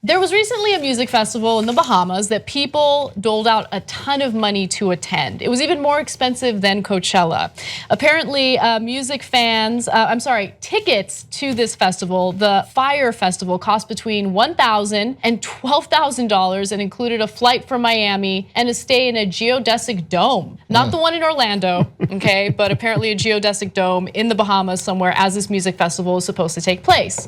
There was recently a music festival in the Bahamas that people doled out a ton of money to attend. It was even more expensive than Coachella. Apparently, tickets to this festival, the Fyre Festival, cost between $1,000 and $12,000 and included a flight from Miami and a stay in a geodesic dome. Not the one in Orlando, okay, but apparently a geodesic dome in the Bahamas somewhere as this music festival is supposed to take place.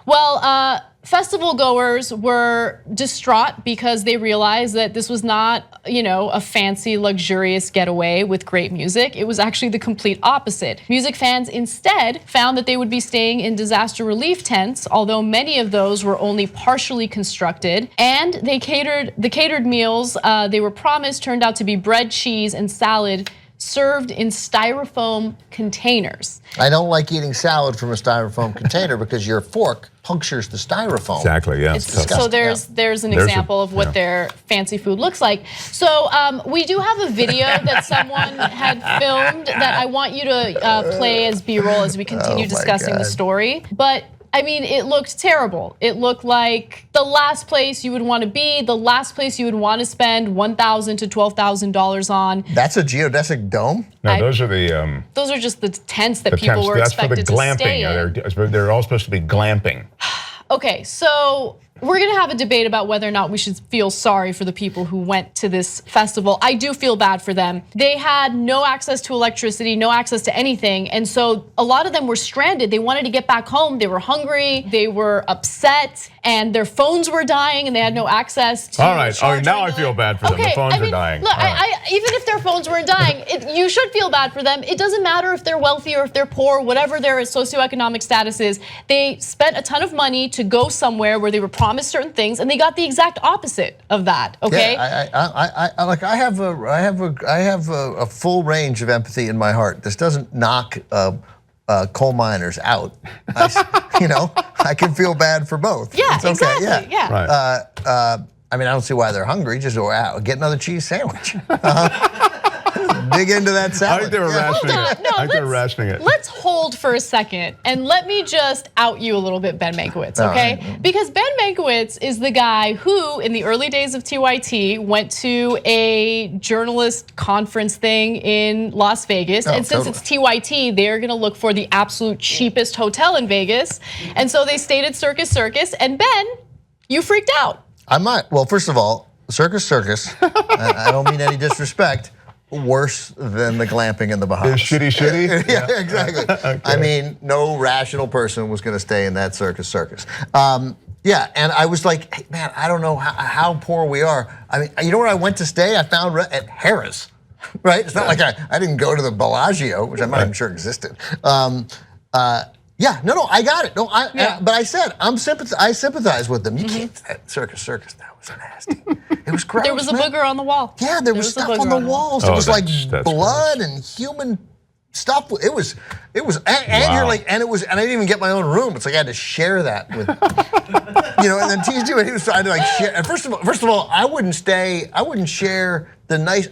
Well, festival goers were distraught because they realized that this was not, a fancy, luxurious getaway with great music. It was actually the complete opposite. Music fans instead found that they would be staying in disaster relief tents, although many of those were only partially constructed. And the catered meals they were promised turned out to be bread, cheese, and salad served in styrofoam containers. I don't like eating salad from a styrofoam container because your fork punctures the styrofoam. Exactly, yeah. So there's an example of what their fancy food looks like. So we do have a video that someone had filmed that I want you to play as B-roll as we continue discussing the story. But I mean, it looked terrible. It looked like the last place you would want to be, the last place you would want to spend $1,000 to $12,000 on. That's a geodesic dome? No, those are just the tents that people were expected to stay in. They're all supposed to be glamping. Okay, so we're gonna have a debate about whether or not we should feel sorry for the people who went to this festival. I do feel bad for them. They had no access to electricity, no access to anything, and so a lot of them were stranded. They wanted to get back home. They were hungry, they were upset, and their phones were dying, and they had no access to. All right, now I feel bad for them. The phones are dying. Look, even if their phones weren't dying, you should feel bad for them. It doesn't matter if they're wealthy or if they're poor, whatever their socioeconomic status is. They spent a ton of money to go somewhere where they were promised certain things, and they got the exact opposite of that. Okay. Yeah, I have a full range of empathy in my heart. This doesn't knock coal miners out. I can feel bad for both. Yeah, it's okay. exactly. Yeah. Right. I mean, I don't see why they're hungry. Just go out, get another cheese sandwich. Dig into that salad. I think they were rationing it. No, I think they were rationing it. Let's hold for a second and let me just out you a little bit, Ben Mankiewicz, okay? Right. Because Ben Mankiewicz is the guy who, in the early days of TYT, went to a journalist conference thing in Las Vegas. And since it's TYT, they're gonna look for the absolute cheapest hotel in Vegas. And so they stayed at Circus. And Ben, you freaked out. I might. Well, first of all, Circus. I don't mean any disrespect. Worse than the glamping in the Bahamas. Shitty? Yeah, exactly. Okay. I mean, no rational person was gonna stay in that circus. Yeah, and I was like, hey, man, I don't know how poor we are. I mean, you know where I went to stay? I found at Harris, right? It's not like I didn't go to the Bellagio, which I'm not even sure existed. Yeah, no, I got it. No, but I said I sympathize with them. You can't circus. That was nasty. It was gross. There was a booger on the wall. Yeah, there was stuff on the walls. It was like blood gross. And human stuff. It was, and you're like, and I didn't even get my own room. It's like I had to share that with, and then TJ, and he was trying to like share. And first of all, I wouldn't share I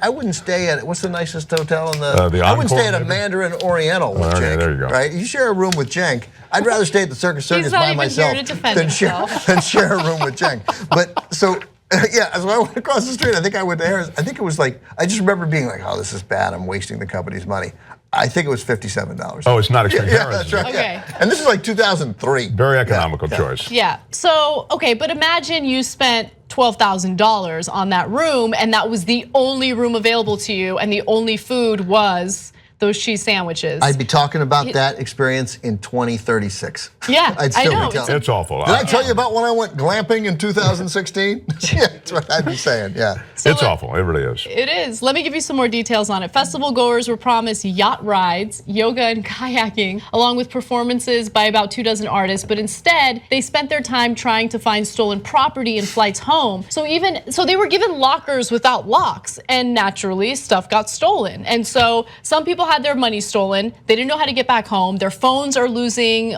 wouldn't stay at, what's the nicest hotel in the I wouldn't stay at a Mandarin Oriental with Cenk. There you go. Right? You share a room with Cenk. I'd rather stay at the Circus by myself than share a room with Cenk. But so, yeah, so I went across the street. I think I went to Harris. I think it was like, I just remember being like, oh, this is bad. I'm wasting the company's money. I think it was $57. Oh, it's not expensive. Yeah, that's right. Okay. Yeah. And this is like 2003. Very economical choice. Yeah. So, okay, but imagine you spent $12,000 on that room, and that was the only room available to you, and the only food was those cheese sandwiches. I'd be talking about that experience in 2036. Yeah, I'd still be telling. It's awful. Did I tell you about when I went glamping in 2016? Yeah, that's what I'd be saying, yeah. So it's awful, it really is. It is. Let me give you some more details on it. Festival goers were promised yacht rides, yoga and kayaking, along with performances by about 24 artists, but instead, they spent their time trying to find stolen property and flights home. So they were given lockers without locks, and naturally, stuff got stolen. And so some people had their money stolen. They didn't know how to get back home. Their phones are losing,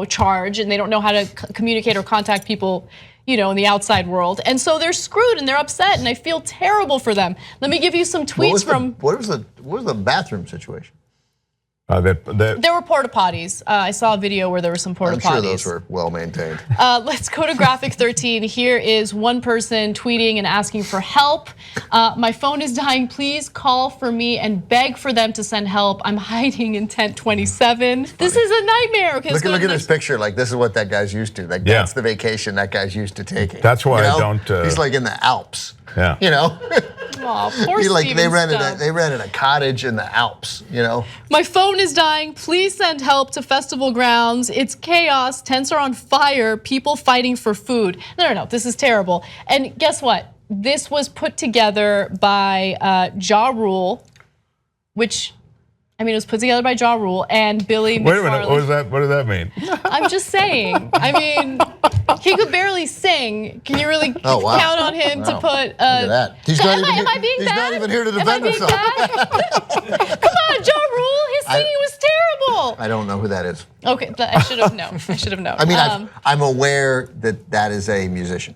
charge, and they don't know how to communicate or contact people, in the outside world. And so they're screwed and they're upset, and I feel terrible for them. Let me give you some tweets What was the bathroom situation? There were porta potties. I saw a video where there were some porta potties. I'm sure those were well maintained. Let's go to graphic 13. Here is one person tweeting and asking for help. My phone is dying. Please call for me and beg for them to send help. I'm hiding in tent 27. This is a nightmare. Okay, look at this picture. Like, this is what that guy's used to. Like, that's the vacation that guy's used to taking. That's why I don't. He's like in the Alps. Yeah. You know. Aw, poor they rented a cottage in the Alps. You know. My phone is dying. Please send help to festival grounds. It's chaos. Tents are on fire. People fighting for food. No. This is terrible. And guess what? This was put together by Ja Rule, which, I mean, it was put together by Ja Rule and Billy McFarland. Wait a minute, what was that? What did that mean? I'm just saying. I mean, he could barely sing. Can you really count on him to put? Look at that. He's not being bad? not even here to defend himself. Come on, Ja Rule. His singing was terrible. I don't know who that is. Okay, I should have known. I should have known. I mean, I'm aware that is a musician.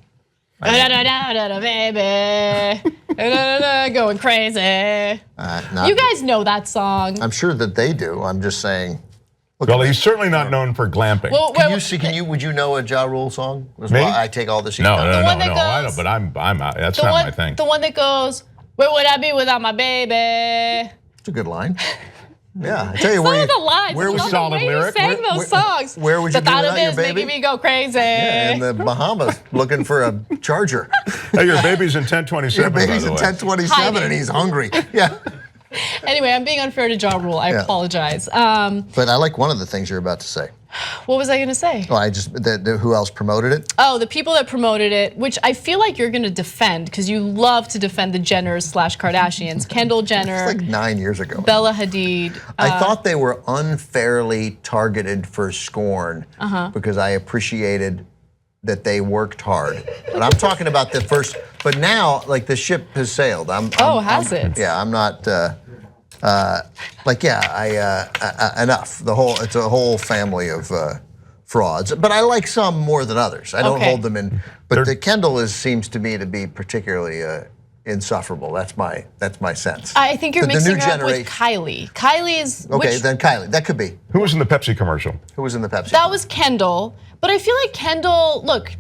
Baby, going crazy. You guys know that song. I'm sure that they do. I'm just saying. Well, he's certainly not known for glamping. Well, would you know a Ja Rule song? Me? I take all the sheep. No, I know, but I'm out. That's not my thing. The one that goes, "Where would I be without my baby?" It's a good line. Yeah, I tell you where. The lines. Where was solid lyric? Sang those songs. Where would you be without your baby? Making me go crazy. Yeah, in the Bahamas, looking for a charger. Hey, your baby's in tent 27. Your baby's in tent 27, and he's hungry. Yeah. Anyway, I'm being unfair to Ja Rule. I apologize. But I like one of the things you're about to say. What was I going to say? Oh, who else promoted it? Oh, the people that promoted it, which I feel like you're going to defend because you love to defend the Jenners / Kardashians. Kendall Jenner. It's like 9 years ago. Bella Hadid. I thought they were unfairly targeted for scorn because I appreciated that they worked hard. But I'm talking about the first. But now, like, the ship has sailed. Has it? Yeah, I'm not. Enough. It's a whole family of frauds, but I like some more than others. I don't hold them in. But the Kendall seems to me to be particularly insufferable. That's my sense. I think you're mixing her up with Kylie. Kylie is then Kylie. That could be. Who was in the Pepsi commercial? Who was in the Pepsi? That was Kendall. But I feel like Kendall, look,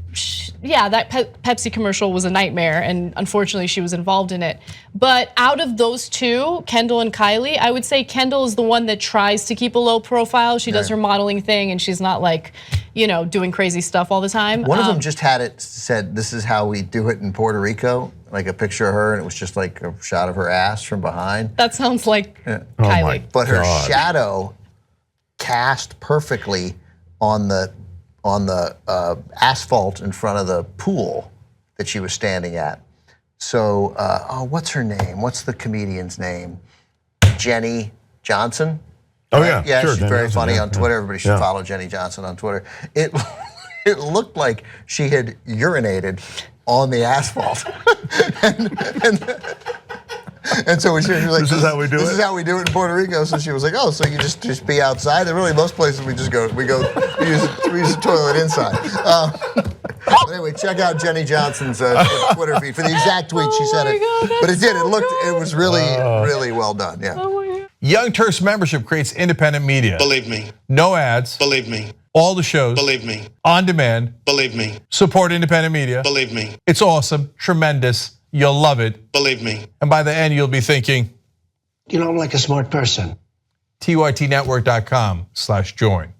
that Pepsi commercial was a nightmare, and unfortunately she was involved in it. But out of those two, Kendall and Kylie, I would say Kendall is the one that tries to keep a low profile. She does her modeling thing, and she's not like, doing crazy stuff all the time. One of them just had it said, "This is how we do it in Puerto Rico," like a picture of her, and it was just like a shot of her ass from behind. That sounds like Kylie. Oh my but her God. shadow cast perfectly on the asphalt in front of the pool that she was standing at. So, what's her name? What's the comedian's name? Jenny Johnson? Oh, yeah. Yeah, sure, she's very funny on Twitter. Everybody should follow Jenny Johnson on Twitter. It looked like she had urinated on the asphalt. And so she was like, "This is how we do it. This is how we do it in Puerto Rico." So she was like, "Oh, so you just pee outside?" And really, most places we use the toilet inside. But anyway, check out Jenny Johnson's Twitter feed for the exact tweet she said it. God, but it was really well done. Yeah. Young Turks membership creates independent media. Believe me. No ads. Believe me. All the shows. Believe me. On demand. Believe me. Support independent media. Believe me. It's awesome, tremendous. You'll love it. Believe me. And by the end, you'll be thinking, I'm like a smart person. tytnetwork.com/join.